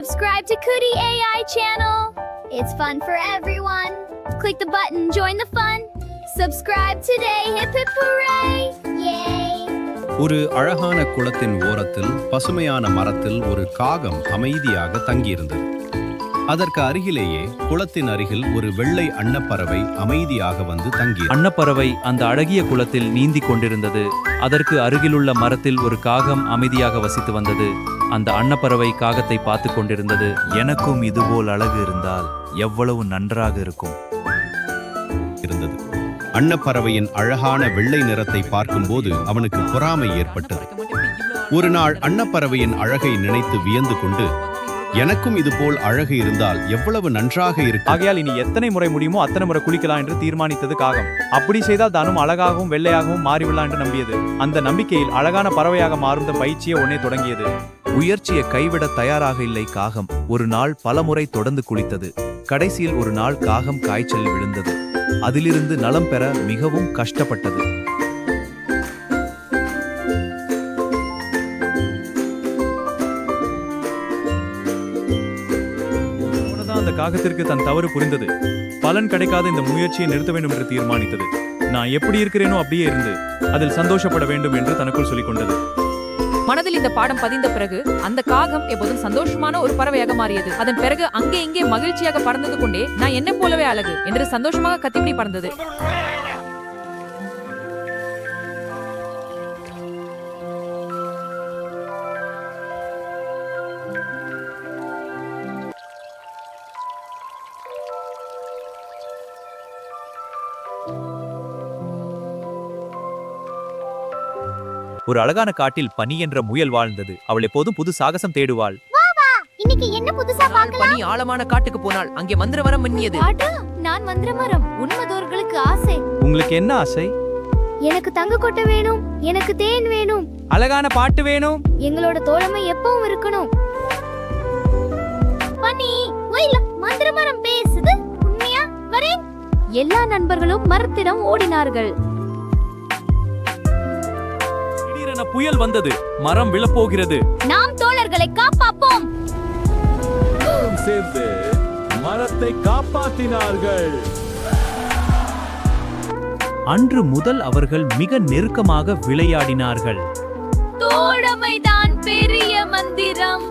Subscribe to Kudi AI channel. It's fun for everyone. Click the button, join the fun. Subscribe today, hip hip hooray! Yay! ஒரு அழகான குளத்தின் ஓரத்தில் பசுமையான மரத்தில் ஒரு காகம் அமைதியாக தங்கியிருந்தது. அதற்கு அருகிலேயே குளத்தின் அருகில் ஒரு வெள்ளை அன்னப்பறவை அமைதியாக வந்து தங்கியது. அன்னப்பறவை அந்த அழகிய குளத்தில் நீந்திக் கொண்டிருந்தது. அதற்கு அருகிலுள்ள மரத்தில் ஒரு காகம் அமைதியாக வசித்து வந்தது. அந்த அன்னப்பறவை காகத்தை பார்த்து கொண்டிருந்தது. எனக்கும் இதுபோல் அழகு இருந்தால் எவ்வளவு நன்றாக இருக்கும் இருந்தது. அன்னப்பறவையின் அழகான வெள்ளை நிறத்தை பார்க்கும்போது அவனுக்கு பொறாமை ஏற்பட்டது. ஒரு நாள் அன்னப்பறவையின் அழகை நினைத்து வியந்து கொண்டு, எனக்கும் இதுபோல் அழகு இருந்தால் எவ்வளவு நன்றாக இருக்கும். ஆகையால் இனி எத்தனை முறை முடியுமோ அத்தனை முறை குளிக்கலாம் என்று தீர்மானித்தது காகம். அப்படி செய்தால் தானும் அழகாகவும் வெள்ளையாகவும் மாறிவிடலாம் என்று நம்பியது. அந்த நம்பிக்கையில் அழகான பறவையாக மாறும் பயிற்சியை உடனே தொடங்கியது. முயற்சியை கைவிட தயாராக இல்லை காகம். ஒரு நாள் பலமுறை தொடர்ந்து குளித்தது. கடைசியில் ஒரு நாள் காகம் காய்ச்சல் விழுந்தது. அதிலிருந்து நலம் பெற மிகவும் கஷ்டப்பட்டது. அந்த காகத்திற்கு தன் தவறு புரிந்தது. பலன் கிடைக்காத இந்த முயற்சியை நிறுத்த வேண்டும் என்று தீர்மானித்தது. நான் எப்படி இருக்கிறேனோ அப்படியே இருந்து அதில் சந்தோஷப்பட வேண்டும் என்று தனக்குள் சொல்லிக் கொண்டது. மனதில் இந்த பாடம் பதிந்த பிறகு அந்த காகம் எப்போதும் சந்தோஷமான ஒரு பறவையாக மாறியது. அதன் பிறகு அங்கே இங்கே மகிழ்ச்சியாக பறந்தது கொண்டே நான் என்ன போலவே அழகு என்று சந்தோஷமாக கத்திப்படி பறந்தது. ஒரு அழகான காட்டில் பனி என்ற முயல் வாழ்ந்தது. அவள் எப்போதும் புது சாகசம் தேடுவாள். இன்னைக்கு என்ன புதுசா பார்க்கலாம்? பனி ஆழமான காட்டுக்கு போனால் அங்கே மந்திரமரம் மின்னியது. நான் மந்திரமரம். உண்மதோர்களுக்கு ஆசை. உங்களுக்கு என்ன ஆசை? எனக்கு தங்க கொட்டை வேணும், எனக்கு தேன் வேணும், அழகான பாட்டு வேணும். எங்களோட தோழமை எப்பவும் இருக்கணும். பனி, ஒயில மந்திரமரம் பேசுது. உண்மையா? வரேன். எல்லா நண்பர்களும் மரத்திடம் ஓடினார்கள். திடீரென புயல் வந்தது. மரம் விழப்போகிறது. நாம் தோழர்களை காப்பாப்போம். சேர்ந்து மரத்தை காப்பாற்றினார்கள். அன்று முதல் அவர்கள் மிக நெருக்கமாக விளையாடினார்கள். தோழமைதான் பெரிய மந்திரம்.